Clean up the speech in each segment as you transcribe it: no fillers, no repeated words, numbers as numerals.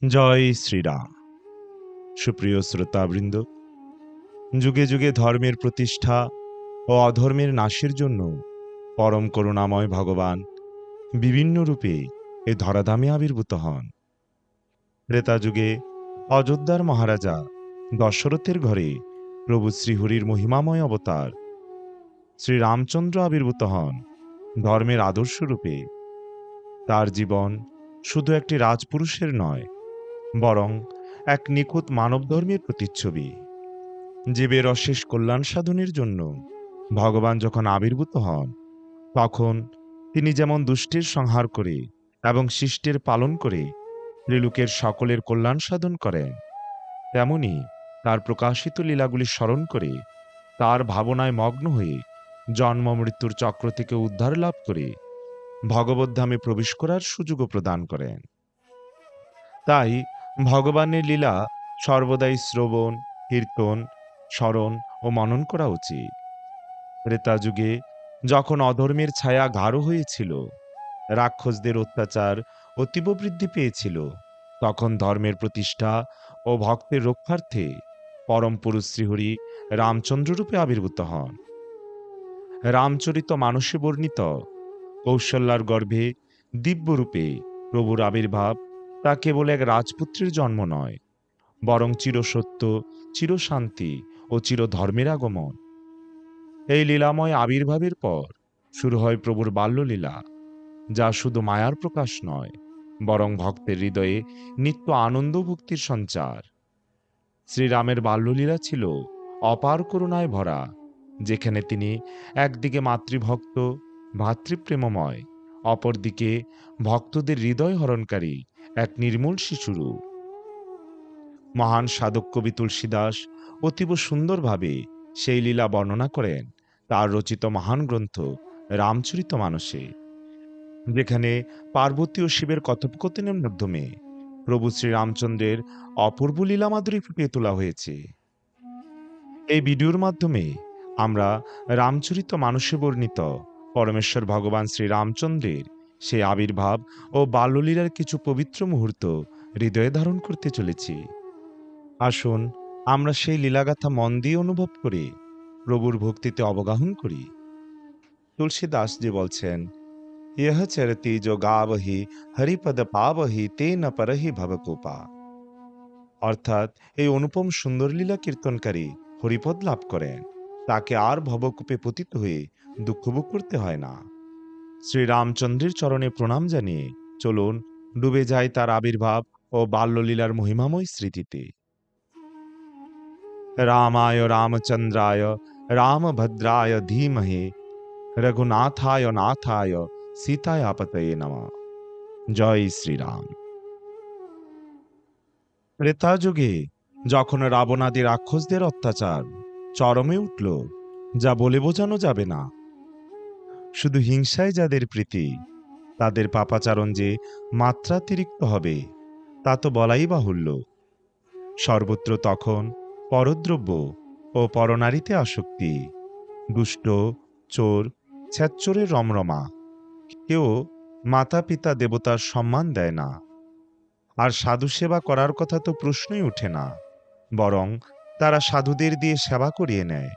জয় শ্রীরাম। সুপ্রিয় শ্রোতাবৃন্দ, যুগে যুগে ধর্মের প্রতিষ্ঠা ও অধর্মের নাশের জন্য পরম করুণাময় ভগবান বিভিন্ন রূপে এ ধরাধামে আবির্ভূত হন। ত্রেতা যুগে অযোধ্যার মহারাজা দশরথের ঘরে প্রভু শ্রীহরির মহিমাময় অবতার শ্রীরামচন্দ্র আবির্ভূত হন ধর্মের আদর্শ রূপে। তার জীবন শুধু একটি রাজপুরুষের নয়, বরং এক নিখুঁত মানবধর্মের প্রতিচ্ছবি। জীবের অশেষ কল্যাণ সাধনের জন্য ভগবান যখন আবির্ভূত হন, তখন তিনি যেমন দুষ্টের সংহার করে এবং শিষ্টের পালন করে ত্রিলোকের সকলের কল্যাণ সাধন করেন, তেমনি তার প্রকাশিত লীলাগুলি স্মরণ করে তার ভাবনায় মগ্ন হয়ে জন্ম মৃত্যুর চক্র থেকে উদ্ধার লাভ করে ভগবদ্ধামে প্রবেশ করার সুযোগও প্রদান করেন। তাই ভগবানের লীলা সর্বদাই শ্রবণ, কীর্তন, স্মরণ ও মনন করা উচিত। ত্রেতা যুগে যখন অধর্মের ছায়া গাঢ় হয়েছিল, রাক্ষসদের অত্যাচার অতীব বৃদ্ধি পেয়েছিল, তখন ধর্মের প্রতিষ্ঠা ও ভক্তের রক্ষার্থে পরম পুরুষ শ্রীহরি রামচন্দ্ররূপে আবির্ভূত হন। রামচরিত মানসে বর্ণিত কৌশল্যার গর্ভে দিব্যরূপে প্রভুর আবির্ভাব তা কেবল এক রাজপুত্রের জন্ম নয়, বরং চিরসত্য, চিরশান্তি ও চিরধর্মের আগমন। এই লীলাময় আবির্ভাবের পর শুরু হয় প্রভুর বাল্যলীলা, যা শুধু মায়ার প্রকাশ নয়, বরং ভক্তের হৃদয়ে নিত্য আনন্দ ভক্তির সঞ্চার। শ্রীরামের বাল্যলীলা ছিল অপার করুণায় ভরা, যেখানে তিনি একদিকে মাতৃভক্ত, ভাতৃপ্রেমময়, অপরদিকে ভক্তদের হৃদয় হরণকারী এক নির্মল শিশুরূপ। মহান সাধক কবি তুলসীদাস অতীব সুন্দরভাবে সেই লীলা বর্ণনা করেন তার রচিত মহান গ্রন্থ রামচরিত মানসে, যেখানে পার্বতী ও শিবের কথোপকথনের মাধ্যমে প্রভু শ্রীরামচন্দ্রের অপূর্ব লীলা মাধুরী ফুটিয়ে তোলা হয়েছে। এই ভিডিওর মাধ্যমে আমরা রামচরিত মানসে বর্ণিত পরমেশ্বর ভগবান শ্রীরামচন্দ্রের সেই আবির্ভাব ও বাল্যলীলার কিছু পবিত্র মুহূর্ত হৃদয়ে ধারণ করতে চলেছি। আসুন আমরা সেই লীলাগাথা মন দিয়ে অনুভব করে প্রভুর ভক্তিতে অবগাহন করি। তুলসীদাস জি বলছেন, ইহ চরতি जो গাবহি হরিপদ পাবহি তে ন পরহি ভবকোপা। অর্থাৎ এই অনুপম সুন্দর লীলা কীর্তনকারী হরিপদ লাভ করেন, তাকে আর ভবকূপে পতিত হয়ে দুঃখভোগ করতে হয় না। শ্রীরামচন্দ্রের চরণে প্রণাম জানিয়ে চলুন ডুবে যায় তার আবির্ভাব ও বাল্যলীলার মহিমাময় স্মৃতিতে। রামায় রামচন্দ্রায় রামভদ্রায় ধীমহি রঘুনাথায় নাথায় সীতায়াপতয়ে নমঃ। জয় শ্রীরাম। ত্রেতা যুগে যখন রাবণাদি রাক্ষসদের অত্যাচার চরমে উঠল, যা বলে বোঝানো যাবে না, শুধু হিংসায় যাদের প্রীতি, তাদের পাপাচারণ যে মাত্রাতিরিক্ত হবে তা তো বলাই বাহুল্য। সর্বত্র তখন পরদ্রব্য ও পরনারীতে আসক্তি, দুষ্ট, চোর, ছ্যাচ্চোরের রমরমা। কেউ মাতা পিতা দেবতার সম্মান দেয় না, আর সাধু সেবা করার কথা তো প্রশ্নই ওঠে না, বরং তারা সাধুদের দিয়ে সেবা করিয়ে নেয়।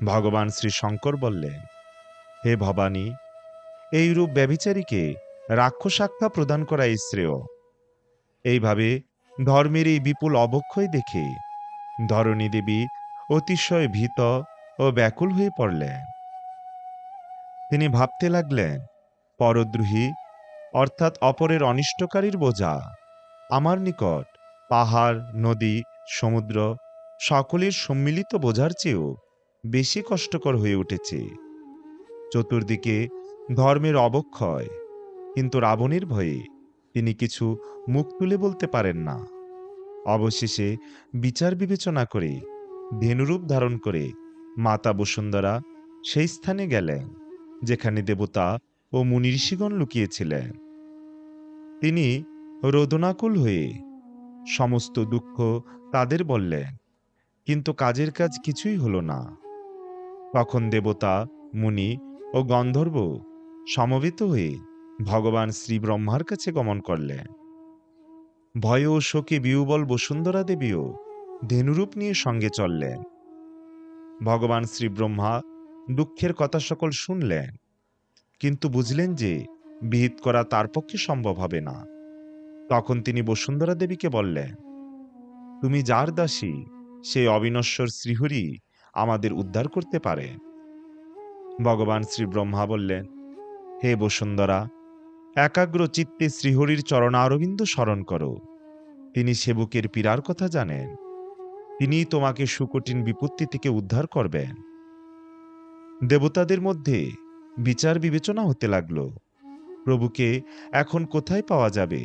ভগবান শ্রী শঙ্কর বললেন, হে ভবানী, এইরূপ ব্যভিচারীকে রাক্ষসাখ্যা প্রদান করাই শ্রেয়। এইভাবে ধর্মের এই বিপুল অবক্ষয় দেখে ধরণী দেবী অতিশয় ভীত ও ব্যাকুল হয়ে পড়লেন। তিনি ভাবতে লাগলেন, পরদ্রোহী অর্থাৎ অপরের অনিষ্টকারীর বোঝা আমার নিকট পাহাড়, নদী, সমুদ্র সকলের সম্মিলিত বোঝার চেয়েও বেশি কষ্টকর হয়ে উঠেছে। চতুর্দিকে ধর্মের অবক্ষয়, কিন্তু রাবণের ভয়ে তিনি কিছু মুখ তুলে বলতে পারেন না। অবশেষে বিচার বিবেচনা করে ধেনুরূপ ধারণ করে মাতা বসুন্ধরা সেই স্থানে গেলেন যেখানে দেবতা ও মুনি ঋষিগণ লুকিয়েছিলেন। তিনি রোদনাকুল হয়ে সমস্ত দুঃখ তাদের বললেন, কিন্তু কাজের কাজ কিছুই হলো না। তখন দেবতা, মুনি ও গন্ধর্ব সমবেত হয়ে ভগবান শ্রী ব্রহ্মার কাছে গমন করলেন। ভয়ে ও শোকে বিহ্বল বসুন্ধরা দেবীও ধেনুরূপ নিয়ে সঙ্গে চললেন। ভগবান শ্রী ব্রহ্মা দুঃখের কথা সকল শুনলেন, কিন্তু বুঝলেন যে বিহিত করা তার পক্ষে সম্ভব হবে না। তখন তিনি বসুন্ধরা দেবীকে বললেন, তুমি যার দাসী, সেই অবিনশ্বর শ্রীহরি আমাদের উদ্ধার করতে পারে। ভগবান শ্রী ব্রহ্মা বললেন, হে বসুন্ধরা, একাগ্র চিত্তে শ্রীহরির চরণারবিন্দ স্মরণ করো। তিনি সেবকের পীড়ার কথা জানেন, তিনি তোমাকে সুকঠিন বিপত্তি থেকে উদ্ধার করবেন। দেবতাদের মধ্যে বিচার বিবেচনা হতে লাগল, প্রভুকে এখন কোথায় পাওয়া যাবে,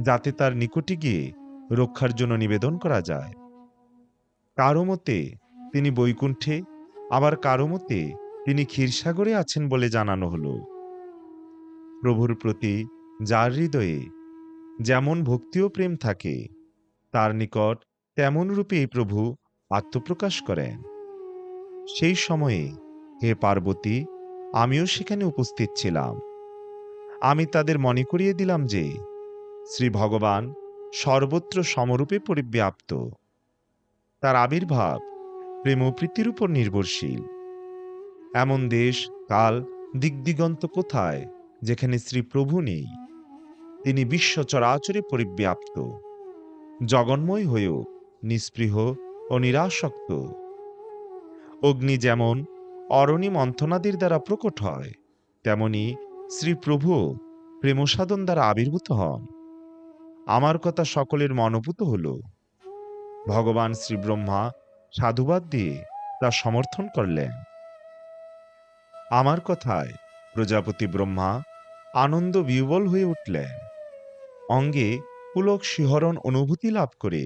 যাতে তার নিকটে গিয়ে রক্ষার জন্য নিবেদন করা যায়। কারো মতে তিনি বৈকুণ্ঠে, আবার কারো মতে তিনি ক্ষীরসাগরে আছেন বলে জানানো হলো। প্রভুর প্রতি যার হৃদয়ে যেমন ভক্তি ও প্রেম থাকে, তার নিকট তেমন রূপে এই প্রভু আত্মপ্রকাশ করেন। সেই সময়ে, হে পার্বতী, আমিও সেখানে উপস্থিত ছিলাম। আমি তাদের মনে করিয়ে দিলাম যে শ্রী ভগবান সর্বত্র সমরূপে পরিব্যাপ্ত। তার আবির্ভাব প্রেম ও প্রীতির উপর নির্ভরশীল। এমন দেশ, কাল, দিগদিগন্ত কোথায় যেখানে শ্রী প্রভু নেই? তিনি বিশ্ব চরাচরে পরিব্যাপ্ত, জগন্ময় হয়েও নিস্পৃহ ও নিরাসক্ত। অগ্নি যেমন অরণি মন্থনাদির দ্বারা প্রকট হয়, তেমনি শ্রী প্রভু প্রেমসাধন দ্বারা আবির্ভূত হন। আমার কথা সকলের মনোভূত হল। ভগবান শ্রী ব্রহ্মা সাধুবাদ দিয়ে তা সমর্থন করলেন। আমার কথায় প্রজাপতি ব্রহ্মা আনন্দ বিহ্বল হয়ে উঠলেন। অঙ্গে পুলক শিহরণ অনুভূতি লাভ করে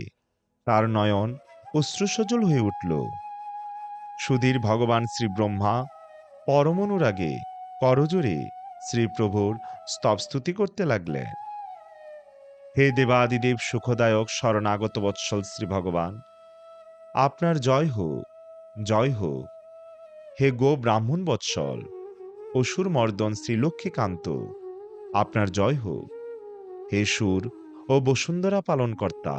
তার নয়ন অশ্রুসজল হয়ে উঠল। সুধীর ভগবান শ্রী ব্রহ্মা পরম অনুরাগে করজোরে শ্রীপ্রভুর স্তবস্তুতি করতে লাগলেন। হে দেবাদিদেব সুখদায়ক শরণাগত বৎসল শ্রী ভগবান, আপনার জয় হোক, জয় হোক। হে গো ব্রাহ্মণ বৎসল অসুর মর্দন শ্রীলক্ষ্মীকান্ত, আপনার জয় হোক। হে সুর ও বসুন্ধরা পালনকর্তা,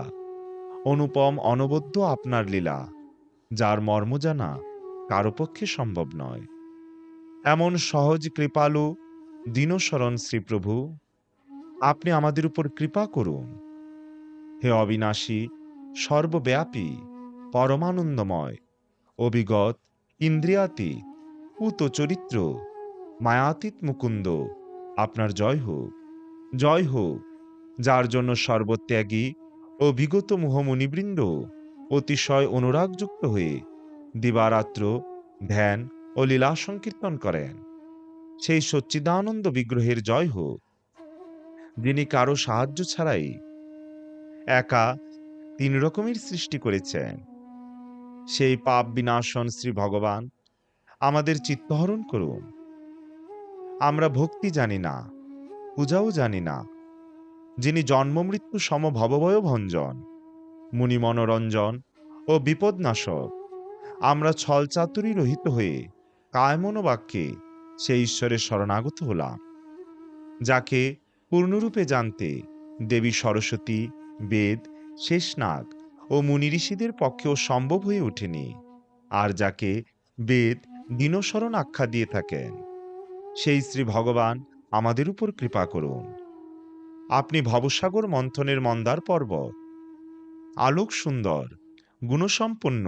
অনুপম অনবদ্য আপনার লীলা, যার মর্ম জানা কারো পক্ষে সম্ভব নয়। এমন সহজ কৃপালু দীনশরণ শ্রীপ্রভু, আপনি আমাদের উপর কৃপা করুন। হে অবিনাশী, সর্বব্যাপী, পরমানন্দময়, অবিগত, ইন্দ্রিয়াতীত, পূত চরিত্র, মায়াতীত মুকুন্দ, আপনার জয় হোক, জয় হোক। যার জন্য সর্বত্যাগী ও বিগত মোহমণিবৃন্দ অতিশয় অনুরাগযুক্ত হয়ে দিবারাত্র ধ্যান ও লীলা সংকীর্তন করেন, সেই সচ্চিদানন্দ বিগ্রহের জয় হোক, যিনি কারো সাহায্য ছাড়াই একা তিন রকমের সৃষ্টি করেছেন। সেই পাপ বিনাশন শ্রী ভগবান আমাদের চিত্তহরণ করুন। আমরা ভক্তি জানি না, পূজাও জানি না। যিনি জন্ম মৃত্যু সম ভবভয় ভঞ্জন, মুনি মনোরঞ্জন ও বিপদনাশক, আমরা ছল চাতুরী রহিত হয়ে কায় মনোবাক্যে সেই ঈশ্বরের শরণাগত হলাম। যাকে পূর্ণরূপে জানতে দেবী সরস্বতী, বেদ, শেষনাগ ও মুনি ঋষিদের পক্ষেও সম্ভব হয়ে ওঠেনি, আর যাকে বেদ দীনশরণ আখ্যা দিয়ে থাকেন, সেই শ্রী ভগবান আমাদের উপর কৃপা করুন। আপনি ভবসাগর মন্থনের মন্দার পর্বত, আলোক সুন্দর, গুণসম্পন্ন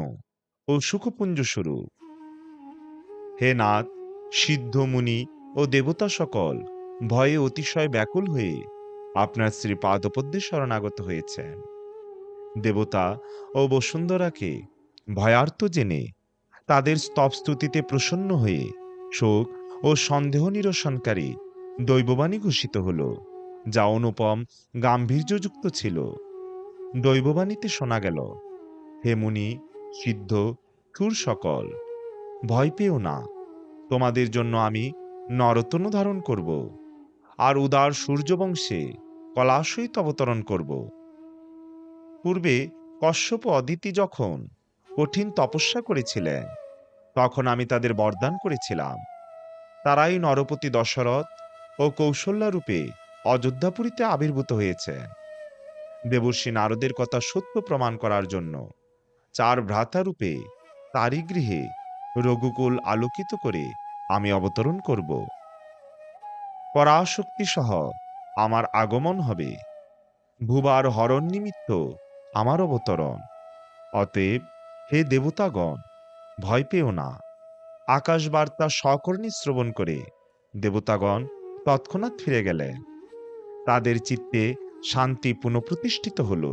ও সুখপুঞ্জ স্বরূপ। হে নাথ, সিদ্ধ মুনি ও দেবতা সকল ভয়ে অতিশয় ব্যাকুল হয়ে আপনার শ্রী পাদপদ্মে শরণাগত হয়েছেন। দেবতা ও বসুন্ধরাকে ভয়ার্ত জেনে তাদের স্তবস্তুতিতে প্রসন্ন হয়ে শোক ও সন্দেহ নিরসনকারী দৈববাণী ঘোষিত হল, যা অনুপম গাম্ভীর্যযুক্ত ছিল। দৈববাণীতে শোনা গেল, হে মুনি, সিদ্ধ, সুর সকল, ভয় পেও না। তোমাদের জন্য আমি নরতনু ধারণ করব, আর উদার সূর্যবংশে কলাসহিত অবতরণ করব। পূর্বে কশ্যপ ও অদিতি যখন কঠিন তপস্যা করেছিলেন, তখন আমি তাদের বরদান করেছিলাম। তারাই নরপতি দশরথ ও কৌশল্যা রূপে অযোধ্যাপুরীতে আবির্ভূত হয়েছে। দেবর্ষী নারদের কথা সত্য প্রমাণ করার জন্য 4 ভ্রাতারূপে তারই গৃহে রঘুকুল আলোকিত করে আমি অবতরণ করব। পরাশক্তি সহ আমার আগমন হবে, ভুবার হরণ নিমিত্ত আমার অবতরণ। অতএব হে দেবতাগণ, ভয় পেও না। আকাশ বার্তা সকর্ণে শ্রবণ করে দেবতাগণ তৎক্ষণাৎ ফিরে গেলেন। তাদের চিত্তে শান্তি পুনঃপ্রতিষ্ঠিত হল।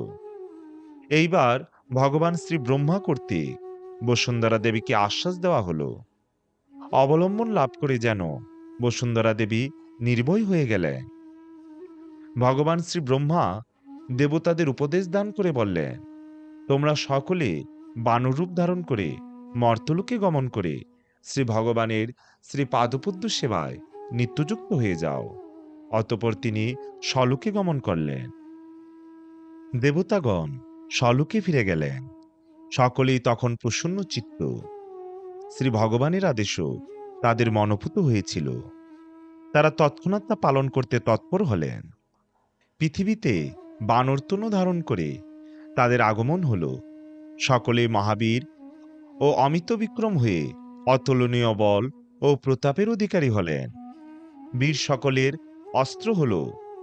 এইবার ভগবান শ্রী ব্রহ্মা কর্তৃক বসুন্ধরা দেবীকে আশ্বাস দেওয়া হলো। অবলম্বন লাভ করে যেন বসুন্ধরা দেবী নির্ভয় হয়ে গেলেন। ভগবান শ্রী ব্রহ্মা দেবতাদের উপদেশ দান করে বললেন, তোমরা সকলে বানরূপ ধারণ করে মর্তলোকে গমন করে শ্রী ভগবানের শ্রী পাদপদ্ম সেবায় নিত্যযুক্ত হয়ে যাও। অতঃপর তিনি স্বলোকে গমন করলেন। দেবতাগণ স্বলোকে ফিরে গেলেন। সকলেই তখন প্রসন্ন চিত্ত। শ্রী ভগবানের আদেশও তাদের মনোভূত হয়েছিল। তারা তৎক্ষণাৎ তা পালন করতে তৎপর হলেন। পৃথিবীতে বানরতনু ধারণ করে তাদের আগমন হল। সকলে মহাবীর ও অমিত বিক্রম হয়ে অতুলনীয় বল ও প্রতাপের অধিকারী হলেন। বীর সকলের অস্ত্র হল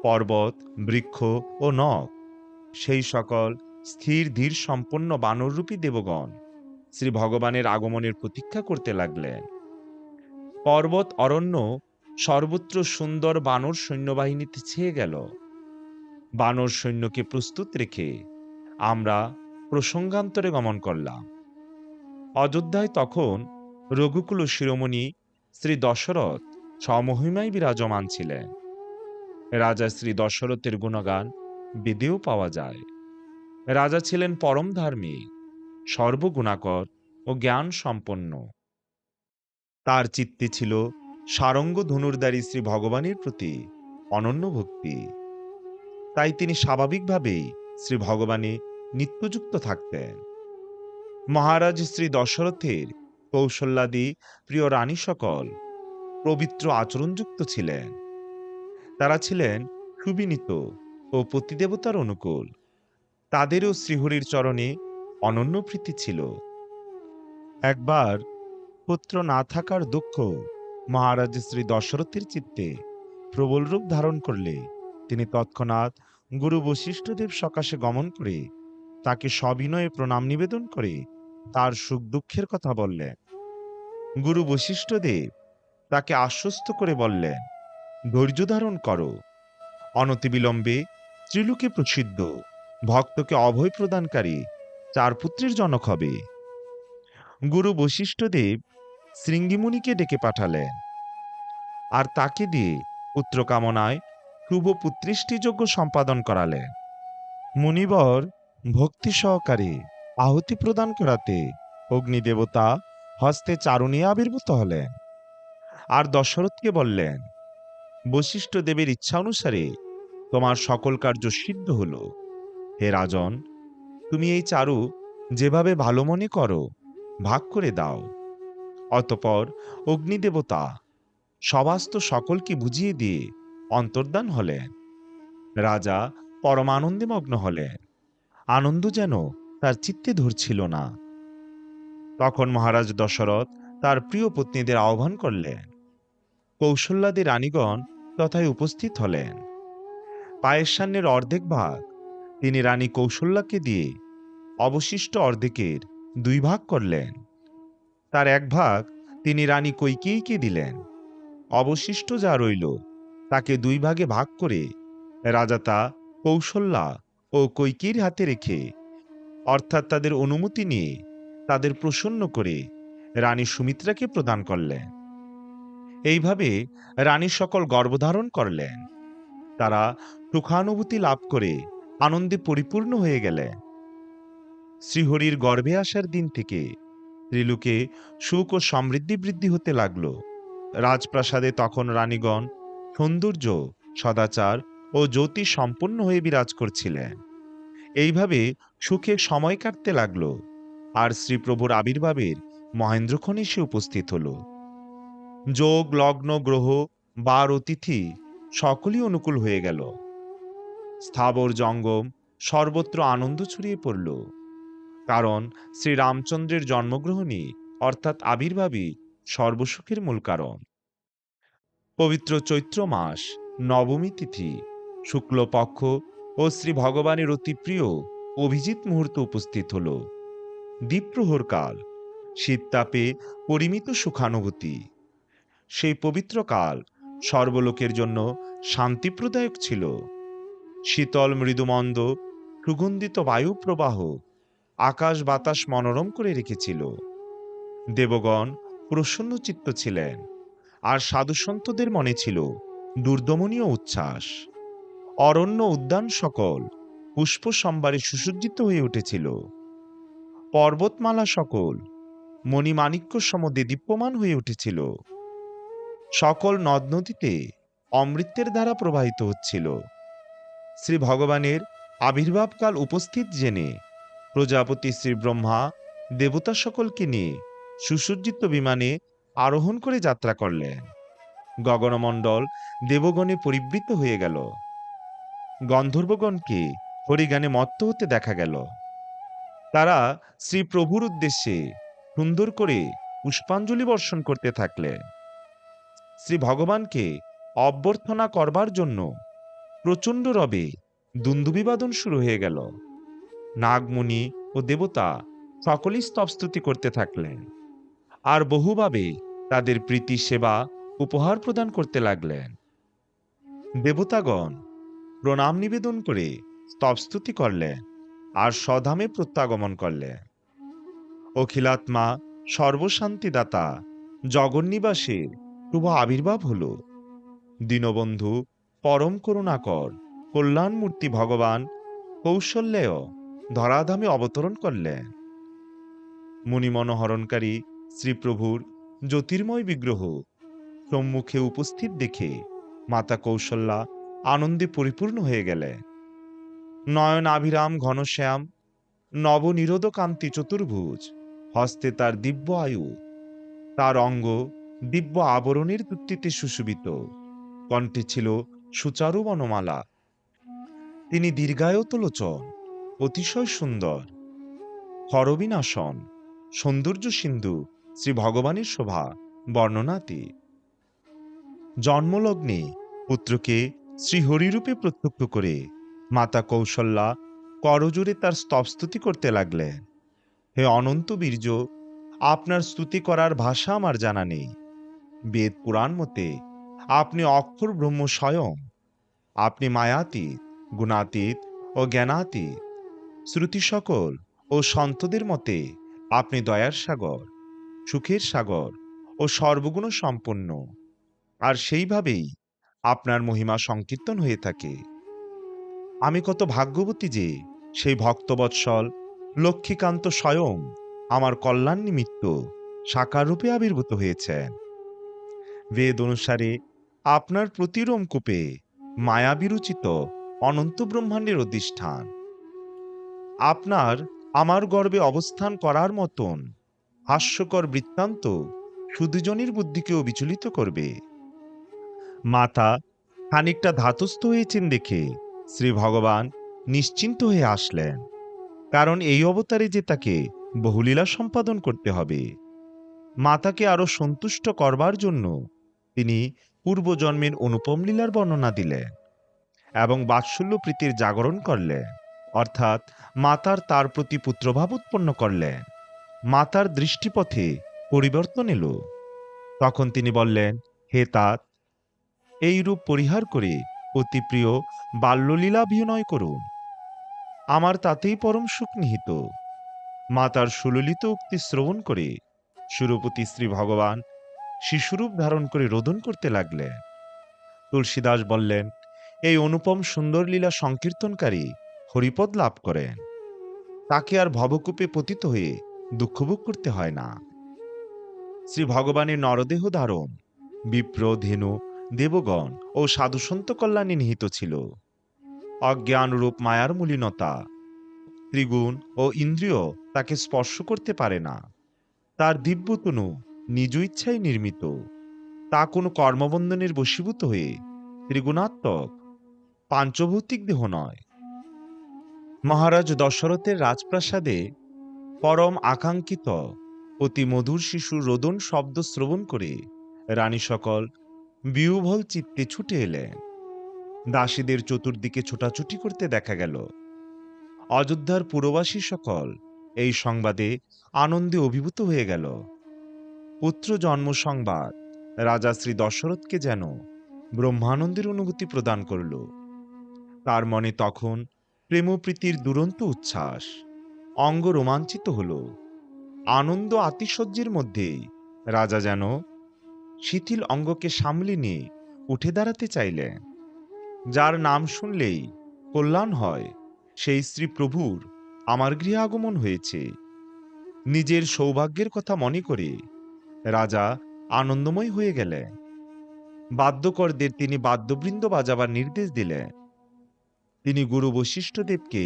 পর্বত, বৃক্ষ ও নখ। সেই সকল স্থির ধীর সম্পন্ন বানররূপী দেবগণ শ্রী ভগবানের আগমনের প্রতীক্ষা করতে লাগলেন। পর্বত অরণ্য সর্বত্র সুন্দর বানর সৈন্যবাহিনীতে ছেয়ে গেল। বানর সৈন্যকে প্রস্তুত রেখে আমরা প্রসঙ্গান্তরে গমন করলাম। অযোধ্যায় তখন রঘুকুল শিরোমণি শ্রী দশরথ স্বমহিমায় বিরাজমান ছিলেন। রাজা শ্রী দশরথের গুণগান বেদেও পাওয়া যায়। রাজা ছিলেন পরম ধার্মিক, সর্বগুণাকর ও জ্ঞান সম্পন্ন। তার চিত্তে ছিল সারঙ্গ ধনুর্ধারী শ্রী ভগবানের প্রতি অনন্য ভক্তি। তাই তিনি স্বাভাবিকভাবেই শ্রী ভগবানে নিত্যযুক্ত থাকতেন। মহারাজ শ্রী দশরথের কৌশল্যাদি প্রিয় রানী সকল পবিত্র আচরণযুক্ত ছিলেন। তারা ছিলেন সুবিনীত ও পতিদেবতার অনুকূল। তাদেরও শ্রীহরির চরণে অনন্য প্রীতি ছিল। একবার পুত্র না থাকার দুঃখ মহারাজ শ্রী দশরথের চিত্তে প্রবল রূপ ধারণ করলে তিনি তৎক্ষণাৎ গুরু বশিষ্ঠদেব সকাশে গমন করে তাকে সবিনয়ে প্রণাম নিবেদন করে তার সুখ দুঃখের কথা বললেন। গুরু বশিষ্ঠদেব তাকে আশ্বস্ত করে বললেন, ধৈর্য ধারণ করো। অনতিবিলম্বে ত্রিলোকে প্রসিদ্ধ ভক্তকে অভয় প্রদানকারী 4 পুত্রের জনক হবে। গুরু বশিষ্ঠদেব শৃঙ্গিমুনিকে ডেকে পাঠালেন আর তাকে দিয়ে পুত্র কামনায় শুভ পুত্রেষ্টি যজ্ঞ সম্পাদন করালেন। মুনিবর ভক্তি সহকারে আহুতি প্রদান করাতে অগ্নিদেবতা হস্তে চারুণী আবির্ভূত হলেন আর দশরথকে বললেন, বশিষ্ঠ দেবের ইচ্ছা অনুসারে তোমার সকল কার্য সিদ্ধ হল। হে রাজন, তুমি এই চারু যেভাবে ভালো মনে করো ভাগ করে দাও। অতঃপর অগ্নিদেবতা সবাস্ত সকলকে বুঝিয়ে দিয়ে অন্তর্ধান হলেন। রাজা পরমানন্দে মগ্ন হলেন। আনন্দ যেন তার চিত্তে ধরছিল না। তখন মহারাজ দশরথ তার প্রিয় পত্নীদের আহ্বান করলেন। কৌশল্যাদি রানীগণ তথায় উপস্থিত হলেন। পায়েসান্নের অর্ধেক ভাগ তিনি রানী কৌশল্যাকে দিয়ে অবশিষ্ট অর্ধেকের 2 ভাগ করলেন। তার 1 ভাগ তিনি রানী কৈকেয়ীকে দিলেন। অবশিষ্ট যা রইল তাকে 2 ভাগে ভাগ করে রাজা তা কৌশল্যা ও কৈকেয়ীর হাতে রেখে, অর্থাৎ তাদের অনুমতি নিয়ে তাদের প্রসন্ন করে রানী সুমিত্রাকে প্রদান করলেন। এইভাবে রানী সকল গর্ভধারণ করলেন। তারা সুখানুভূতি লাভ করে আনন্দে পরিপূর্ণ হয়ে গেলেন। শ্রীহরির গর্ভে আসার দিন থেকে ত্রিলোকে সুখ ও সমৃদ্ধি বৃদ্ধি হতে লাগলো। রাজপ্রাসাদে তখন রানীগণ সৌন্দর্য, সদাচার ও জ্যোতি সম্পন্ন হয়ে বিরাজ করছিলেন। এইভাবে সুখে সময় কাটতে লাগলো। আর শ্রীপ্রভুর আবির্ভাবের মহেন্দ্রক্ষণ এসে উপস্থিত হল। যোগ, লগ্ন, গ্রহ, বার ও তিথি সকলই অনুকূল হয়ে গেল। স্থাবর জঙ্গম সর্বত্র আনন্দ ছড়িয়ে পড়ল, কারণ শ্রীরামচন্দ্রের জন্মগ্রহণই অর্থাৎ আবির্ভাবই সর্বসুখের মূল কারণ। পবিত্র চৈত্র মাস, নবমী তিথি, শুক্লপক্ষ ও শ্রী ভগবানের অতি প্রিয় অভিজিৎ মুহূর্ত উপস্থিত হল। দ্বীপ্রহর কাল, শীততাপে পরিমিত সুখানুভূতি। সেই পবিত্র কাল সর্বলোকের জন্য শান্তিপ্রদায়ক ছিল। শীতল মৃদুমন্দ সুগন্ধিত বায়ু প্রবাহ আকাশ বাতাস মনোরম করে রেখেছিল। দেবগণ প্রসন্নচিত্ত ছিলেন, আর সাধুসন্তদের মনে ছিল দুর্দমনীয় উচ্ছ্বাস। অরণ্য উদ্যান সকল পুষ্প সম্ভারে সুসজ্জিত হয়ে উঠেছিল। পর্বতমালা সকল মণিমাণিক্য সম দেদীপ্যমান হয়ে উঠেছিল। সকল নদ নদীতে অমৃতের ধারা প্রবাহিত হচ্ছিল। শ্রী ভগবানের আবির্ভাবকাল উপস্থিত জেনে প্রজাপতি শ্রী ব্রহ্মা দেবতা সকলকে নিয়ে সুসজ্জিত বিমানে আরোহণ করে যাত্রা করলেন। গগনমণ্ডল দেবগণে পরিবৃত হয়ে গেল। গন্ধর্বগণকে হরিগানে মত্ত হতে দেখা গেল। তারা শ্রী প্রভুর উদ্দেশ্যে সুন্দর করে পুষ্পাঞ্জলি বর্ষণ করতে থাকলেন। শ্রী ভগবানকে অভ্যর্থনা করবার জন্য প্রচণ্ড রবে দুন্দুবিবাদন শুরু হয়ে গেল। নাগমুনি ও দেবতা সকলেই স্তবস্তুতি করতে থাকলেন, আর বহুভাবে তাদের প্রীতি সেবা উপহার প্রদান করতে লাগলেন। দেবতাগণ প্রণাম নিবেদন করে স্তবস্তুতি করলেন, আর স্বধামে প্রত্যাগমন করলেন। অখিলাত্মা সর্বশান্তিদাতা জগন্নিবাসের শুভ আবির্ভাব হল। দীনবন্ধু পরম করুণাকর কল্যাণমূর্তি ভগবান কৌশল্যেয় ধরাধামে অবতরণ করলেন। মুনিমনোহরণকারী শ্রীপ্রভুর জ্যোতির্ময় বিগ্রহ সম্মুখে উপস্থিত দেখে মাতা কৌশল্যা আনন্দে পরিপূর্ণ হয়ে গেলেন। নয়নাভিরাম ঘনশ্যাম নবনিরোধ কান্তি চতুর্ভুজ, হস্তে তার দিব্য আয়ু, তার অঙ্গ দিব্য আবরণের দূতিতে সুশোভিত, কণ্ঠে ছিল সুচারু বনমালা। তিনি দীর্ঘায়তলোচন, অতিশয় সুন্দর। হরবিনাশন সৌন্দর্য সিন্ধু শ্রী ভগবানের শোভা বর্ণনাতীত। জন্মলগ্নে পুত্রকে শ্রীহরিরূপে প্রত্যক্ষ করে মাতা কৌশল্যা করজোরে তার স্তবস্তুতি করতে লাগলেন। হে অনন্ত বীর্য, আপনার স্তুতি করার ভাষা আমার জানা নেই। বেদ পুরাণ মতে আপনি অক্ষর ব্রহ্ম স্বয়ং। আপনি মায়াতীত, গুণাতীত ও জ্ঞানাতীত। শ্রুতি সকল ও সন্তদের মতে আপনি দয়ার সাগর, সুখের সাগর ও সর্বগুণ সম্পন্ন, আর সেইভাবেই আপনার মহিমা সংকীর্তন হয়ে থাকে। আমি কত ভাগ্যবতী যে সেই ভক্তবৎসল লক্ষ্মীকান্ত স্বয়ং আমার কল্যাণ নিমিত্ত সাকার রূপে আবির্ভূত হয়েছেন। বেদ অনুসারে আপনার প্রতিরোম কূপে মায়া বিরুচিত অনন্ত ব্রহ্মাণ্ডের অধিষ্ঠান। আপনার আমার গর্ভে অবস্থান করার মতন হাস্যকর বৃত্তান্ত সুধীজনের বুদ্ধিকেও বিচলিত করবে। মাতা খানিকটা ধাতস্থ হয়েছেন দেখে শ্রী ভগবান নিশ্চিন্ত হয়ে আসলেন, কারণ এই অবতারে যে তাকে বহুলীলা সম্পাদন করতে হবে। মাতাকে আরো সন্তুষ্ট করবার জন্য তিনি পূর্বজন্মের অনুপম লীলার বর্ণনা দিলেন এবং বাৎসল্য প্রীতির জাগরণ করলেন, অর্থাৎ মাতার তার প্রতি পুত্রভাব উৎপন্ন করলেন। মাতার দৃষ্টিপথে পরিবর্তন এলো। তখন তিনি বললেন, হে তাত, এই রূপ পরিহার করে অতি প্রিয় বাল্যলীলাভিনয় করুন, আমার তাতেই পরম সুখ নিহিত। মাতার সুললিত উক্তি শ্রবণ করে সুরপতি শ্রী ভগবান শিশুরূপ ধারণ করে রোদন করতে লাগলেন। তুলসীদাস বললেন, এই অনুপম সুন্দর লীলা সংকীর্তনকারী হরিপদ লাভ করেন, তাকে আর ভবকূপে পতিত হয়ে দুঃখভোগ করতে হয় না। শ্রী ভগবানের নরদেহ ধারণ বিপ্র, ধেনু, দেবগণ ও সাধুসন্ত কল্যাণে নিহিত ছিল। অজ্ঞানরূপ মায়ার মলিনতা, ত্রিগুণ ও ইন্দ্রিয় তাকে স্পর্শ করতে পারে না। তার দিব্যতনু নিজ ইচ্ছায় নির্মিত, তা কোনো কর্মবন্ধনের বশীভূত হয়ে ত্রিগুণাত্মক পাঞ্চভৌতিক দেহ নয়। মহারাজ দশরথের রাজপ্রাসাদে পরম আকাঙ্ক্ষিত অতি মধুর শিশুর রোদন শব্দ শ্রবণ করে রানী সকল বিহ্বল চিত্তে ছুটে এলেন। দাসীদের চতুর্দিকে ছোটাছুটি করতে দেখা গেল। অযোধ্যার পুরবাসী সকল এই সংবাদে আনন্দে অভিভূত হয়ে গেল। পুত্র জন্ম সংবাদ রাজা শ্রী দশরথকে যেন ব্রহ্মানন্দের অনুভূতি প্রদান করল। তার মনে তখন প্রেমপ্রীতির দুরন্ত উচ্ছ্বাস, অঙ্গ রোমাঞ্চিত হল। আনন্দ আতিশয্যের মধ্যেই রাজা যেন শিথিল অঙ্গকে সামলে নিয়ে উঠে দাঁড়াতে চাইলেন। যার নাম শুনলেই কল্যাণ হয়, সেই শ্রী প্রভুর আমার গৃহে আগমন হয়েছে। নিজের সৌভাগ্যের কথা মনে করে রাজা আনন্দময় হয়ে গেলেন। বাদ্যকরদের তিনি বাদ্যবৃন্দ বাজাবার নির্দেশ দিলেন। তিনি গুরু বশিষ্ঠদেবকে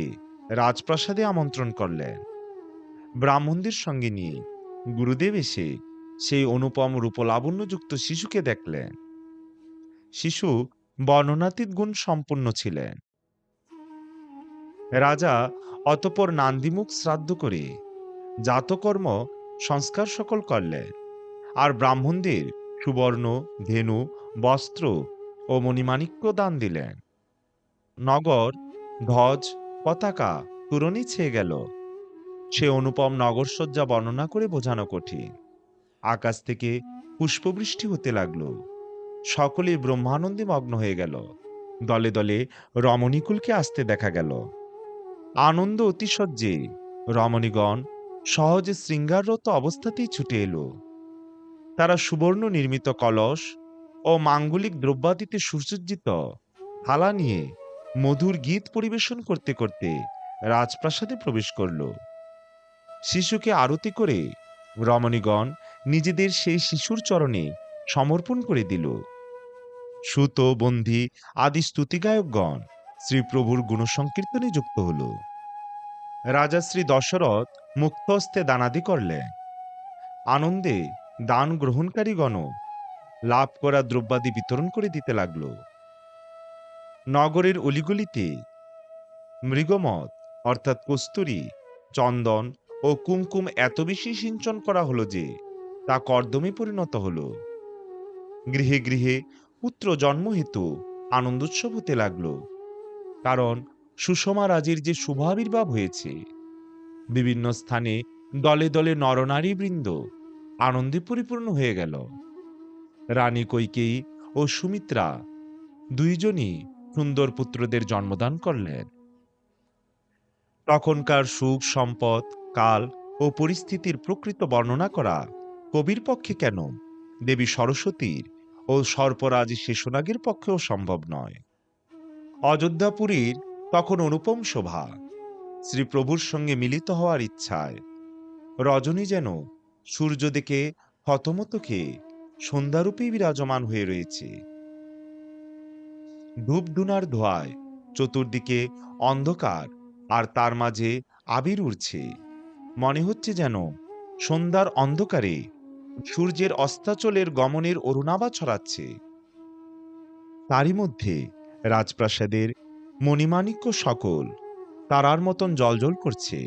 রাজপ্রাসাদে আমন্ত্রণ করলেন। ব্রাহ্মণদের সঙ্গে নিয়ে গুরুদেব এসে সেই অনুপম রূপলাবণ্যযুক্ত শিশুকে দেখলেন। শিশু বর্ণনাতীত গুণ সম্পন্ন ছিলেন। রাজা অতঃপর নান্দিমুখ শ্রাদ্ধ করে জাতকর্ম সংস্কার সকল করলেন, আর ব্রাহ্মণদের সুবর্ণ, ধেনু, বস্ত্র ও মণিমাণিক্য দান দিলেন। নগর ধ্বজ পতাকা তুরণী ছেয়ে গেল। সে অনুপম নগরসজ্জা বর্ণনা করে বোঝানো কঠিন। আকাশ থেকে পুষ্পবৃষ্টি হতে লাগল। সকলে ব্রহ্মানন্দে মগ্ন হয়ে গেল। দলে দলে রমণীকুলকে আসতে দেখা গেল। আনন্দ অতিশয্যে রমণীগণ সহজে শৃঙ্গাররত অবস্থাতেই ছুটে এলো। তারা সুবর্ণ নির্মিত কলস ও মাঙ্গলিক দ্রব্যাদিতে সুসজ্জিত থালা নিয়ে মধুর গীত পরিবেশন করতে করতে রাজপ্রাসাদে প্রবেশ করল। শিশুকে আরতি করে রমণীগণ নিজেদের সেই শিশুর চরণে সমর্পণ করে দিল। সুত, বন্দী আদি স্তুতিগায়কগণ শ্রীপ্রভুর গুণসংকীর্তনে যুক্ত হল। রাজা শ্রী দশরথ মুক্তহস্তে দানাদি করলেন। আনন্দে দান গ্রহণকারীগণ লাভ করা দ্রব্যাদি বিতরণ করে দিতে লাগল। নগরের অলিগলিতে মৃগমদ অর্থাৎ কস্তুরী, চন্দন ও কুমকুম এত বেশি সিঞ্চন করা হলো যে তা কর্দমে পরিণত হল। গৃহে গৃহে পুত্র জন্ম হেতু আনন্দোৎসব হতে লাগল, কারণ সুষমা রাজের যে শুভ আবির্ভাব হয়েছে। বিভিন্ন স্থানে দলে দলে নরনারী বৃন্দ আনন্দে পরিপূর্ণ হয়ে গেল। রানী কইকেয়ী ও সুমিত্রা দুইজনই সুন্দর পুত্রদের জন্মদান করলেন। তখনকার সুখ, সম্পদ, কাল ও পরিস্থিতির প্রকৃত বর্ণনা করা কবির পক্ষে কেন, দেবী সরস্বতীর ও সর্পরাজ শেষনাগের পক্ষেও সম্ভব নয়। অযোধ্যাপুরীর তখন অনুপম শোভা, শ্রীপ্রভুর সঙ্গে মিলিত হওয়ার ইচ্ছায় রজনী যেন সূর্য দেখে হতমত খেয়ে সন্ধ্যারূপেই বিরাজমান হয়ে রয়েছে। ধূপধুনার ধোঁয়ায় চতুর্দিকে অন্ধকার, আর তার মাঝে আবির উড়ছে। মনে হচ্ছে যেন সন্ধ্যার অন্ধকারে সূর্যের অস্তাচলের গমনের অরুণাভা ছড়াচ্ছে। তারই মধ্যে রাজপ্রাসাদের মণিমাণিক্য সকল তারার মতন জ্বলজ্বল করছে।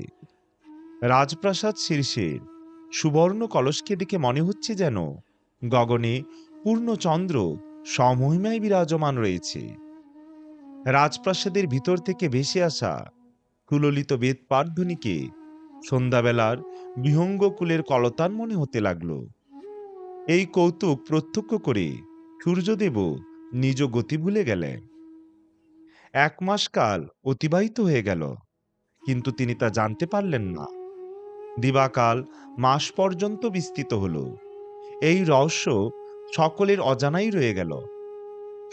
রাজপ্রাসাদ শীর্ষের সুবর্ণ কলসকে দেখে মনে হচ্ছে যেন গগনে পূর্ণচন্দ্র সমহিমায় বিরাজমান রয়েছে। রাজপ্রাসাদের ভিতর থেকে ভেসে আসা কুললিত বেদ পাঠধ্বনিকে সন্ধ্যাবেলার বিহঙ্গ কুলের কলতান মনে হতে লাগল। এই কৌতুক প্রত্যক্ষ করে সূর্যদেবও নিজ গতি ভুলে গেলেন। 1 মাস কাল অতিবাহিত হয়ে গেল, কিন্তু তিনি তা জানতে পারলেন না। দিবাকাল মাস পর্যন্ত বিস্তৃত হল। এই রহস্য সকলের অজানাই রয়ে গেল।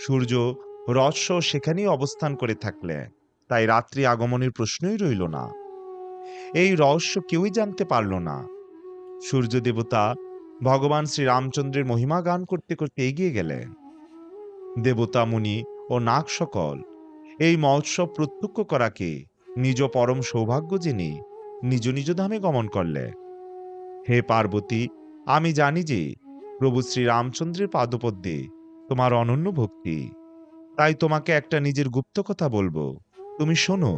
সূর্য রহস্য সেখানেই অবস্থান করে থাকলেন, তাই রাত্রি আগমনের প্রশ্নই রইল না। এই রহস্য কেউই জানতে পারল না। সূর্য দেবতা ভগবান শ্রীরামচন্দ্রের মহিমা গান করতে করতে এগিয়ে গেলেন। দেবতা, মুনি ও নাগ সকল এই মহোৎসব প্রত্যক্ষ করাকে নিজ পরম সৌভাগ্য জেনে নিজ নিজ ধামে গমন করলেন। হে পার্বতী, আমি জানি যে প্রভু শ্রীরামচন্দ্রের পাদপদ্মে তোমার অনন্য ভক্তি, তাই তোমাকে একটা নিজের গুপ্ত কথা বলবো, তুমি শোনো।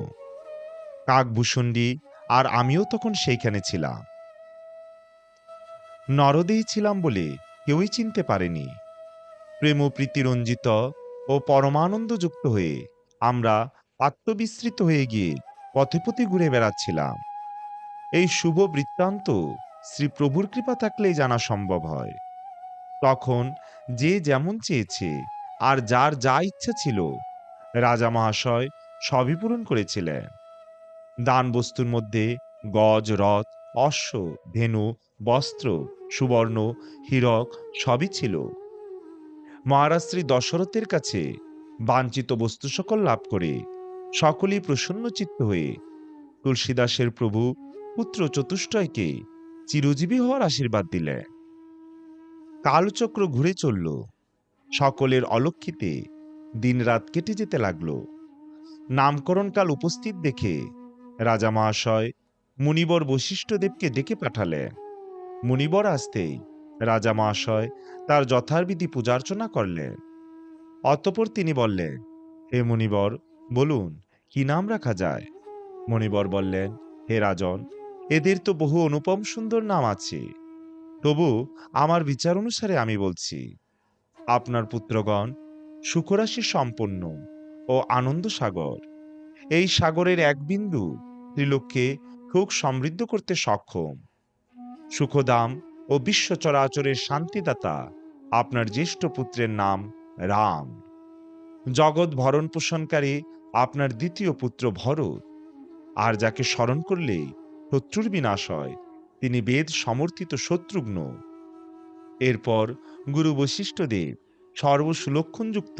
কাকভূষণ্ডী আর আমিও তখন সেইখানে ছিলাম। নরদেহী ছিলাম বলে কেউই চিনতে পারেনি। প্রেম ও প্রীতিরঞ্জিত ও পরমানন্দযুক্ত হয়ে আমরা আত্মবিস্মৃত হয়ে গিয়ে পথে পথে ঘুরে বেড়াচ্ছিলাম। এই শুভ বৃত্তান্ত শ্রী প্রভুর কৃপা থাকলেই জানা সম্ভব হয়। তখন যে যেমন চেয়েছে আর যার যা ইচ্ছা ছিল, রাজা মহাশয় সবই পূরণ করেছিলেন। দান বস্তুর মধ্যে গজ, রথ, অশ্ব, ধেনু, বস্ত্র, সুবর্ণ, হীরক সবই ছিল। মহারাজ শ্রী দশরথের কাছে বাঞ্ছিত বস্তু সকল লাভ করে সকলেই প্রসন্ন চিত্ত হয়ে তুলসীদাসের প্রভু পুত্র চতুষ্টয়কে চিরজীবী হওয়ার আশীর্বাদ দিলেন। কালচক্র ঘুরে চলল। সকলের অলক্ষিতে দিনরাত কেটে যেতে লাগলো। নামকরণকাল উপস্থিত দেখে রাজা মহাশয় মুনিবর বশিষ্ঠদেবকে ডেকে পাঠালেন। মুনিবর আসতেই রাজা মহাশয় তার যথাবিধি পূজার্চনা করলেন। অতঃপর তিনি বললেন, হে মুনিবর, বলুন কি নাম রাখা যায়? মুনিবর বললেন, হে রাজন, এদের তো বহু অনুপম সুন্দর নাম আছে, তবু আমার বিচার অনুসারে আমি বলছি, আপনার পুত্রগণ সুখরাশি সম্পন্ন ও আনন্দ সাগর। এই সাগরের এক বিন্দু ত্রিলোককে খুব সমৃদ্ধ করতে সক্ষম। সুখদাম ও বিশ্ব চরাচরের শান্তিদাতা আপনার জ্যেষ্ঠ পুত্রের নাম রাম। জগৎ ভরণ পোষণকারী আপনার দ্বিতীয় পুত্র ভরত। আর যাকে স্মরণ করলেই শত্রুর বিনাশ হয়, তিনি বেদ সমর্থিত শত্রুঘ্ন। এরপর গুরু বশিষ্ঠদেব সর্বসুলক্ষণযুক্ত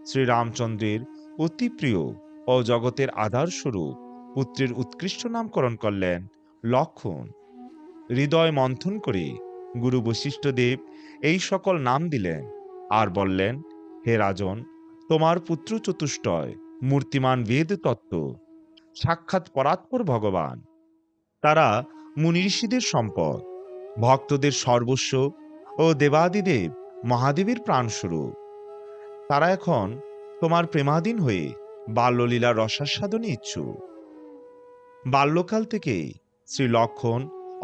শ্রীরামচন্দ্রের অতি প্রিয় ও জগতের আধারস্বরূপ পুত্রের উৎকৃষ্ট নামকরণ করলেন লক্ষণ। হৃদয় মন্থন করে গুরু বশিষ্ঠদেব এই সকল নাম দিলেন আর বললেন, হে রাজন, তোমার পুত্র চতুষ্টয় মূর্তিমান বেদ তত্ত্ব, সাক্ষাৎ পরাৎপর ভগবান। তারা মুনি ঋষিদের সম্পদ, ভক্তদের সর্বস্ব ও দেবাদিদেব মহাদেবের প্রাণস্বরূপ। তারা এখন তোমার প্রেমাধীন হয়ে বাল্যলীলার রসাস্বাদনে ইচ্ছুক। বাল্যকাল থেকে শ্রী লক্ষণ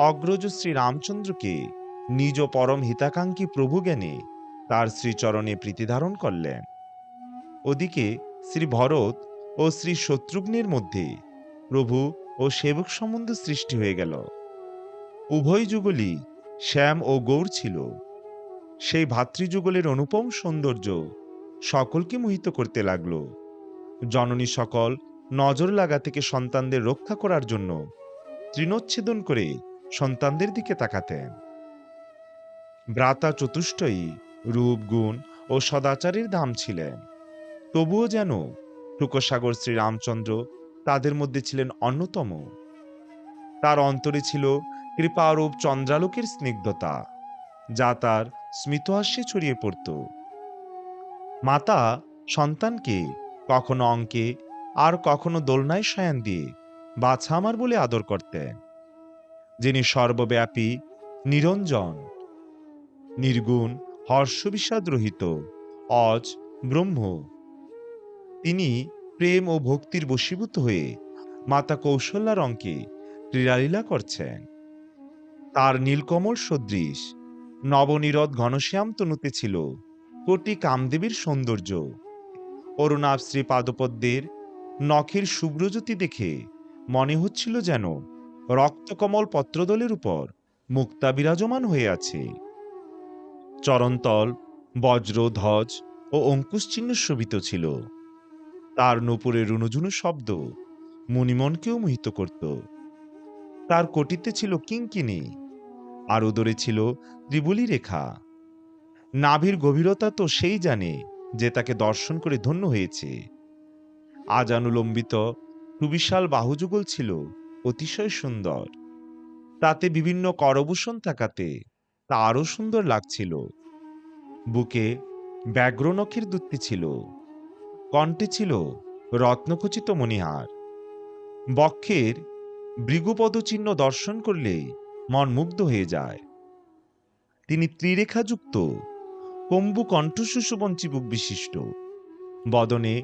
অগ্রজ শ্রী রামচন্দ্রকে নিজ পরম হিতাকাঙ্ক্ষী প্রভু জ্ঞানে তার শ্রীচরণে প্রীতিধারণ করলেন। ওদিকে শ্রী ভরত ও শ্রী শত্রুঘ্নের মধ্যে প্রভু ও সেবক সম্বন্ধ সৃষ্টি হয়ে গেল। উভয় যুগলই শ্যাম ও গৌর ছিল। সেই ভাতৃযুগলের অনুপম সৌন্দর্য সকলকে মোহিত করতে লাগলো। জননী সকল নজর লাগা থেকে সন্তানদের রক্ষা করার জন্য তৃণচ্ছেদন করে সন্তানদের দিকে তাকাতেন। ভ্রাতা চতুষ্টয়ী রূপ, গুণ ও সদাচারের ধাম ছিলেন, তবুও যেন টুকসাগর শ্রীরামচন্দ্র তাদের মধ্যে ছিলেন অন্যতম। তার অন্তরে ছিল কৃপারূপ চন্দ্রালোকের স্নিগ্ধতা, যা তার স্মিতহাস্যে ছড়িয়ে পড়ত। মাতা সন্তানকে কখনো অঙ্কে আর কখনো দোলনায় শয়ান দিয়ে বাছা আমার বলে আদর করতেন। যিনি সর্বব্যাপী, নিরঞ্জন, নির্গুণ, হর্ষবিষাদ রহিত, অজ, ব্রহ্ম, তিনি প্রেম ও ভক্তির বশীভূত হয়ে মাতা কৌশল্যার অঙ্কে ক্রীড়ালীলা করছেন। তার নীলকমল সদৃশ নবনীরদ ঘনশ্যাম তনুতে ছিল কোটি কামদেবীর সৌন্দর্য। অরুণাভ শ্রী পাদপদ্মের নখের শুভ্রজ্যোতি দেখে মনে হচ্ছিল যেন রক্তকমল পত্রদলের উপর মুক্তা বিরাজমান হয়ে আছে। চরণতল বজ্র, ধ্বজ ও অঙ্কুশচিহ্ন শোভিত ছিল। তার নূপুরের রুনুঝুনু শব্দ মুনিমনকেও মোহিত করত। তার কোটিতে ছিল কিঙ্কিণী, আর উদরে ছিল ত্রিবলী রেখা। নাভির গভীরতা তো সেই জানে যে তাকে দর্শন করে ধন্য হয়েছে। আজানুলম্বিত সুবিশাল বাহুযুগল ছিল অতিশয় সুন্দর। তাতে বিভিন্ন করভূষণ থাকাতে তা আরো সুন্দর লাগছিল। বুকে ব্যাঘ্র নখের দুত্তি ছিল, কণ্ঠে ছিল রত্নখচিত মণিহার। বক্ষের ভৃগুপদ চিহ্ন দর্শন করলে মন মুগ্ধ হয়ে যায়। তিনি ত্রিরেখাযুক্ত কম্বু কণ্ঠ সুশোভন চিবুক বিশিষ্ট। বদনে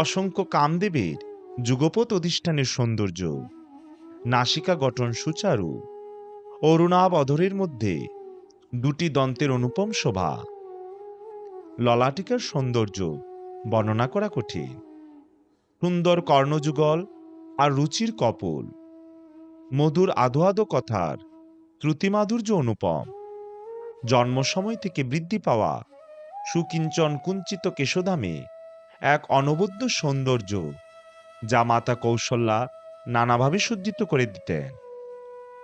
অসংখ্য কামদেবের যুগপৎ অধিষ্ঠানের সৌন্দর্য, নাসিকা গঠন সুচারু, অরুণাভ অধরের মধ্যে দুটি দন্তের অনুপম শোভা, ললাটিকার সৌন্দর্য বর্ণনা করা কঠিন। সুন্দর কর্ণযুগল আর রুচির কপোল, মধুর আধো আধো কথার শ্রুতিমাধুর্য অনুপম, জন্ম সময় থেকে বৃদ্ধি পাওয়া সুকিঞ্চন কুঞ্চিত কেশধামে এক অনবদ্য সৌন্দর্য, যা মাতা কৌশল্যা নানাভাবে সজ্জিত করে দিতেন।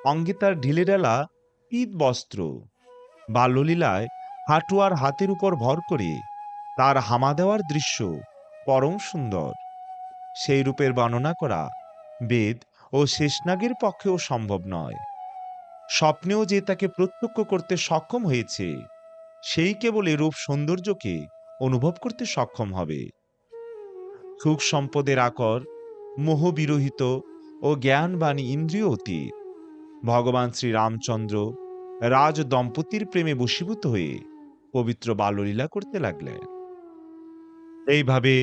অঙ্গে তার ঢিলেঢালা পীত বস্ত্র, বাল্যলীলায় হাঁটু আর হাতের উপর ভর করে তার হামা দেওয়ার দৃশ্য পরম সুন্দর। সেই রূপের বর্ণনা করা বেদ ও শেষনাগের পক্ষেও সম্ভব নয়। স্বপ্নেও যে তাকে প্রত্যক্ষ করতে সক্ষম হয়েছে, সেই কেবল এরূপ সৌন্দর্যকে অনুভব করতে সক্ষম হবে। সুখ সম্পদের আকর, মোহবিরহিত ও জ্ঞানবাণী ইন্দ্রিয় অতীত ভগবান শ্রী রামচন্দ্র রাজ দম্পতির প্রেমে বশীভূত হয়ে পবিত্র বাল্যলীলা করতে লাগলেন। এইভাবে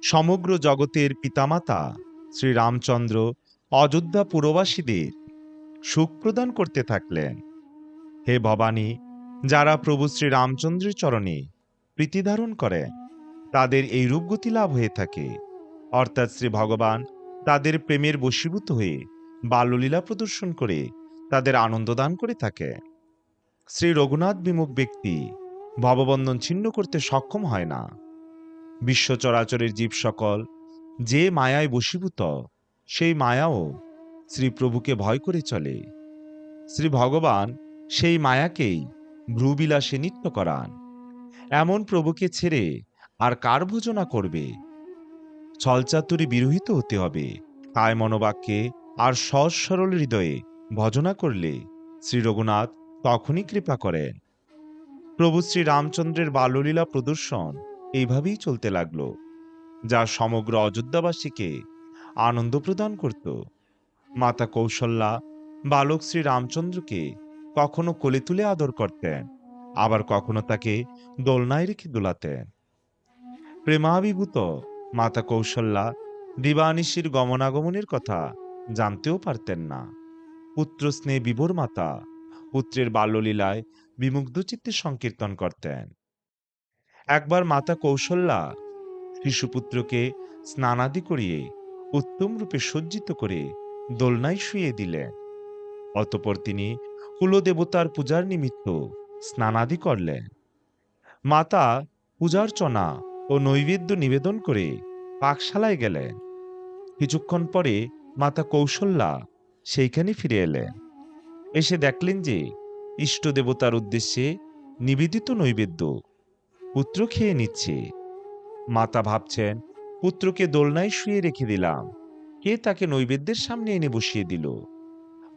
সমগ্র জগতের পিতামাতা শ্রী রামচন্দ্র অযোধ্যা পুরবাসীদের সুখ প্রদান করতে থাকলেন। হে ভবানী, যারা প্রভু শ্রী রামচন্দ্রের চরণে প্রীতি ধারণ করেন, তাদের এই রূপগতি লাভ হয়ে থাকে, অর্থাৎ শ্রী ভগবান তাদের প্রেমের বশীভূত হয়ে বাল্যলীলা প্রদর্শন করে তাদের আনন্দ দান করে থাকে। শ্রী রঘুনাথ বিমুখ ব্যক্তি ভববন্ধন ছিন্ন করতে সক্ষম হয় না। বিশ্ব চরাচরের জীব সকল যে মায়ায় বশীভূত, সেই মায়াও শ্রী প্রভুকে ভয় করে চলে। শ্রী ভগবান সেই মায়াকেই ভ্রুবিলাসে নিত্য করান। এমন প্রভুকে ছেড়ে আর কার ভোজনা করবে? ছলচাতুরি বিরহিত হতে হবে। কায় মনোবাক্যে আর সহজ সরল হৃদয়ে ভজনা করলে শ্রী রঘুনাথ তখনই কৃপা করেন। প্রভু শ্রী রামচন্দ্রের বাল্যলীলা প্রদর্শন এইভাবেই চলতে লাগলো, যা সমগ্র অযোধ্যাবাসীকে আনন্দ প্রদান করত। মাতা কৌশল্যা বালক শ্রী রামচন্দ্রকে কখনো কোলে তুলে আদর করতেন, আবার কখনো তাকে দোলনায় রেখে দোলাতেন। প্রেমাভিভূত মাতা কৌশল্যা দিবানিশীর গমনাগমনের কথা জানতেও পারতেন না। পুত্র স্নেহে বিভোর মাতা পুত্রের বাল্যলীলায় বিমুগ্ধ চিত্তে সংকীর্তন করতেন। একবার মাতা কৌশল্যা শিশুপুত্রকে স্নানাদি করিয়ে উত্তম রূপে সজ্জিত করে দোলনায় শুইয়ে দিলেন। অতঃপর তিনি কুলদেবতার পূজার নিমিত্ত স্নানাদি করলেন। মাতা পূজার্চনা ও নৈবেদ্য নিবেদন করে পাকশালায় গেলেন। কিছুক্ষণ পরে মাতা কৌশল্যা সেইখানে ফিরে এলেন। এসে দেখলেন যে ইষ্ট দেবতার উদ্দেশ্যে নিবেদিত নৈবেদ্য পুত্র খেয়ে নিচ্ছে। মাতা ভাবছেন, পুত্রকে দোলনায় শুয়ে রেখে দিলাম, কে তাকে নৈবেদ্যের সামনে এনে বসিয়ে দিল?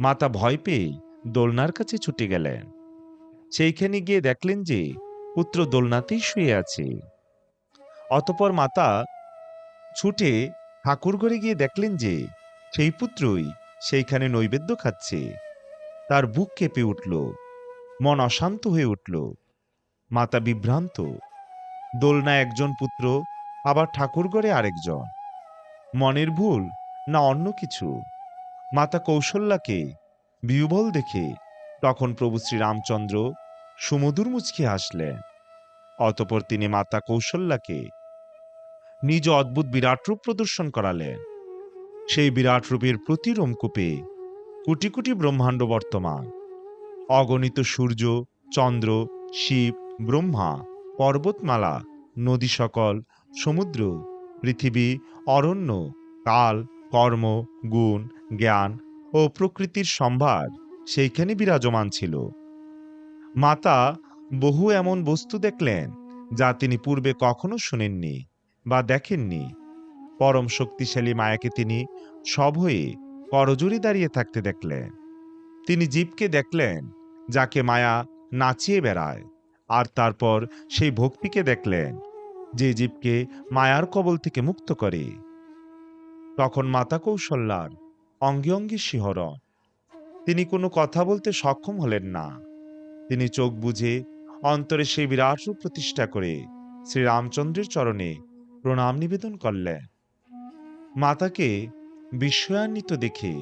মাতা ভয় পেয়ে দোলনার কাছে ছুটে গেলেন। সেইখানে গিয়ে দেখলেন যে পুত্র দোলনাতেই শুয়ে আছে। অতঃপর মাতা ছুটে ঠাকুর ঘরে গিয়ে দেখলেন যে সেই পুত্রই সেইখানে নৈবেদ্য খাচ্ছে। তার বুক কেঁপে উঠল, মন অশান্ত হয়ে উঠল। মাতা বিভ্রান্ত। দোলনায় একজন পুত্র, আবার ঠাকুর ঘরে আরেকজন। মনের ভুল না অন্য কিছু? মাতা কৌশল্যাকে বিহ্বল দেখে তখন প্রভু শ্রী রামচন্দ্র সুমধুর মুচকি হাসলেন। অতঃপর তিনি মাতা কৌশল্যাকে নিজ অদ্ভুত বিরাট রূপ প্রদর্শন করালেন। সেই বিরাট রূপের প্রতি রোমকূপে কোটি কোটি ব্রহ্মাণ্ড বর্তমান। অগণিত সূর্য, চন্দ্র, শিব, ব্রহ্মা, পর্বতমালা, নদী সকল, সমুদ্র, পৃথিবী, অরণ্য, কাল, কর্ম, গুণ, জ্ঞান ও প্রকৃতির সম্ভার সেইখানে বিরাজমান ছিল। মাতা বহু এমন বস্তু দেখলেন যা তিনি পূর্বে কখনো শুনেননি বা দেখেননি। পরম শক্তিশালী মায়াকে তিনি সভয়ে করজোড়ে দাঁড়িয়ে থাকতে দেখলেন। তিনি জীবকে দেখলেন যাকে মায়া নাচিয়ে বেড়ায়, আর তারপর সেই ভক্তিকে দেখলেন যে জীবকে মায়ার কবল থেকে মুক্ত করে। তখন মাতা কৌশল্যার অঙ্গে অঙ্গে শিহরণ। তিনি কোনো কথা বলতে সক্ষম হলেন না। তিনি চোখ বুজে অন্তরে সেই বিরাট রূপ প্রতিষ্ঠা করে শ্রীরামচন্দ্রের চরণে প্রণাম নিবেদন করলেন। মাতাকে বিস্ময়ান্বিত দেখে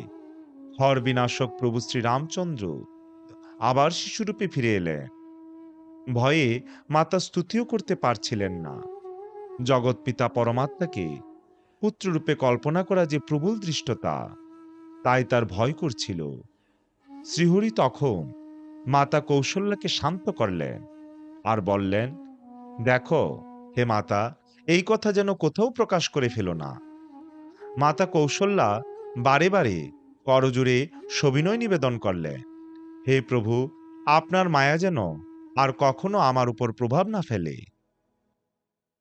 হর বিনাশক প্রভু শ্রীরামচন্দ্র আবার শিশুরূপে ফিরে এলেন। ভয়ে মাতা স্তুতিও করতে পারছিলেন না। জগৎপিতা পরমাত্মাকে পুত্ররূপে কল্পনা করা যে প্রবল দৃষ্টতা, তাই তার ভয় করছিল। শ্রীহরি তখন মাতা কৌশল্যাকে শান্ত করলেন আর বললেন, দেখো হে মাতা, এই কথা যেন কোথাও প্রকাশ করে ফেলো না। মাতা কৌশল্যা বারে বারে করজোড়ে সবিনয় নিবেদন করলেন, হে প্রভু, আপনার মায়া যেন আর কখনো আমার উপর প্রভাব না ফেলে।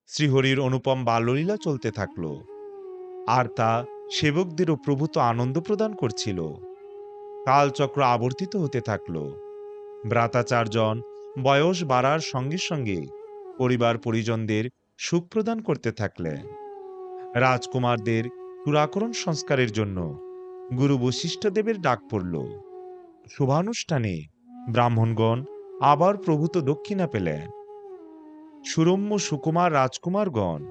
শ্রীহরির অনুপম বাল্যলীলা চলতে থাকল, আর তা সেবকদেরও প্রভূত আনন্দ প্রদান করছিল। কালচক্র আবর্তিত হতে থাকল। ভ্রাতাচারজন বয়স বাড়ার সঙ্গে সঙ্গে পরিবার পরিজনদের সুখ প্রদান করতে থাকলেন। রাজকুমারদের চূড়াকরণ সংস্কারের জন্য গুরু বশিষ্ঠদেবের ডাক পড়ল। শুভানুষ্ঠানে ব্রাহ্মণগণ আবার প্রভূত দক্ষিণা পেলেন। সুরম্য সুকুমার রাজকুমারগণ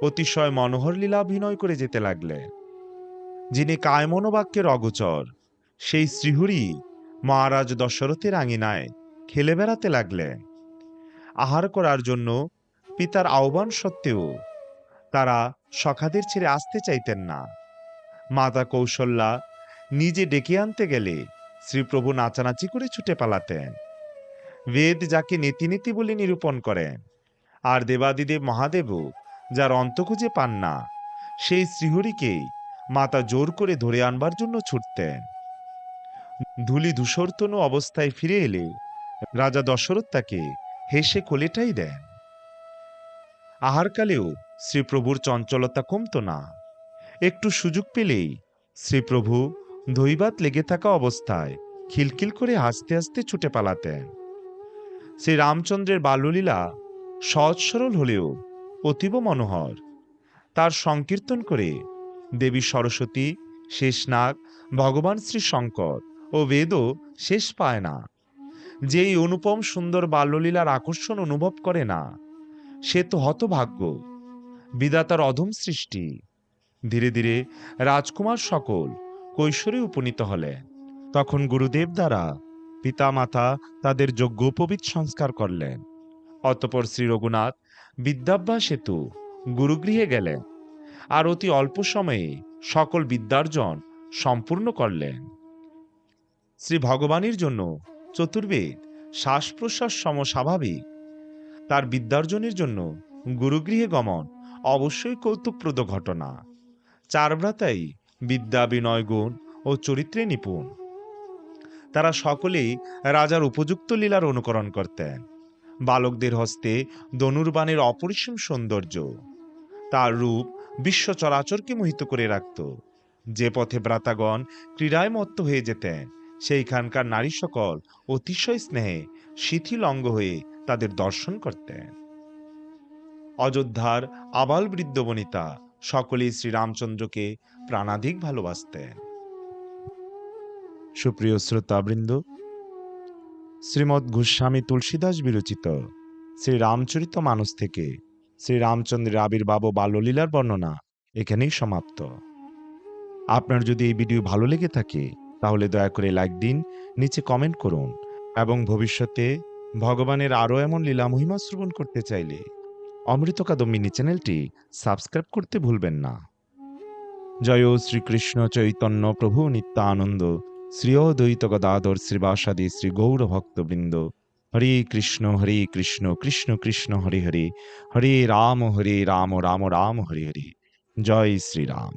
অতিশয় মনোহর লীলাভিনয় করে যেতে লাগলেন। যিনি কায়মনোবাক্যের অগোচর, সেই শ্রীহরি মহারাজ দশরথের আঙিনায় খেলে বেড়াতে লাগলেন। আহার করার জন্য পিতার আহ্বান সত্ত্বেও তারা সখাদের ছেড়ে আসতে চাইতেন না। মাতা কৌশল্যা নিজে ডেকে আনতে গেলে শ্রীপ্রভু নাচানাচি করে ছুটে পালাতেন। বেদ যাকে নেতি নেতি বলে নিরূপণ করেন, আর দেবাদিদেব মহাদেবও যার অন্ত খুঁজে পান না, সেই শ্রীহরিকেই মাতা জোর করে ধরে আনবার জন্য ছুটতেন। ধূলি ধূসরতনু অবস্থায় ফিরে এলে রাজা দশরথ তাকে হেসে কোলেটাই দেন। আহারকালেও শ্রীপ্রভুর চঞ্চলতা কমত না। একটু সুযোগ পেলেই শ্রীপ্রভু দৈবাত লেগে থাকা অবস্থায় খিলখিল করে হাসতে হাসতে ছুটে পালাতেন। শ্রী রামচন্দ্রের বাল্যলীলা সহজ সরল হলেও অতীব মনোহর। তার সংকীর্তন করে দেবী সরস্বতী, শেষনাগ, ভগবান শ্রী শঙ্কর ও বেদও শেষ পায় না। যেই অনুপম সুন্দর বাল্যলীলার আকর্ষণ অনুভব করে না, সে তো হতভাগ্য, বিধাতার অধম সৃষ্টি। ধীরে ধীরে রাজকুমার সকল কৈশোরে উপনীত হলেন। তখন গুরুদেব দ্বারা পিতামাতা তাদের যজ্ঞোপবীত সংস্কার করলেন। অতঃপর শ্রী রঘুনাথ বিদ্যাভ্যাস হেতু গুরুগৃহে গেলেন, আর অতি অল্প সময়ে সকল বিদ্যার্জন সম্পূর্ণ করলেন। শ্রী ভগবানের জন্য চতুর্বেদ শ্বাস প্রশ্বাস সমস্বাভাবিক। তার বিদ্যার্জনের জন্য গুরুগৃহে গমন অবশ্যই কৌতুকপ্রদ ঘটনা। চার ভ্রাতাই বিদ্যা, বিনয়, গুণ ও চরিত্রে নিপুণ। তারা সকলেই রাজার উপযুক্ত লীলার অনুকরণ করতেন। বালকদের হস্তে ধনুর্বাণের অপরিসীম সৌন্দর্য, তার রূপ বিশ্ব চরাচরকে মোহিত করে রাখত। যে পথে ভ্রাতাগণ ক্রীড়ায় মত্ত হয়ে যেতেন, সেইখানকার নারী সকল অতিশয় স্নেহে শিথিল অঙ্গ হয়ে তাদের দর্শন করতেন। অযোধ্যার আবাল বৃদ্ধ বনিতা সকলেই শ্রীরামচন্দ্রকে প্রাণাধিক ভালোবাসতেন। সুপ্রিয় শ্রোতাবৃন্দ, শ্রীমৎ গোস্বামী তুলসীদাস বিরচিত শ্রী রামচরিত মানস থেকে শ্রীরামচন্দ্রের আবির্ভাব ও বাল্যলীলার বর্ণনা এখানেই সমাপ্ত। আপনার যদি এই ভিডিও ভালো লেগে থাকে তাহলে দয়া করে লাইক দিন, নিচে কমেন্ট করুন এবং ভবিষ্যতে ভগবানের আরও এমন লীলা মহিমা শ্রবণ করতে চাইলে অমৃত কাদম্বিনী চ্যানেলটি সাবস্ক্রাইব করতে ভুলবেন না। জয় শ্রীকৃষ্ণ চৈতন্য প্রভু নিত্যানন্দ, শ্রী অদ্বৈত গদাধর শ্রীবাসাদি শ্রী গৌর ভক্তবৃন্দ। হরে কৃষ্ণ কৃষ্ণ কৃষ্ণ হরে হরে, হরে রাম রাম রাম হরে হরে। জয় শ্রীরাম।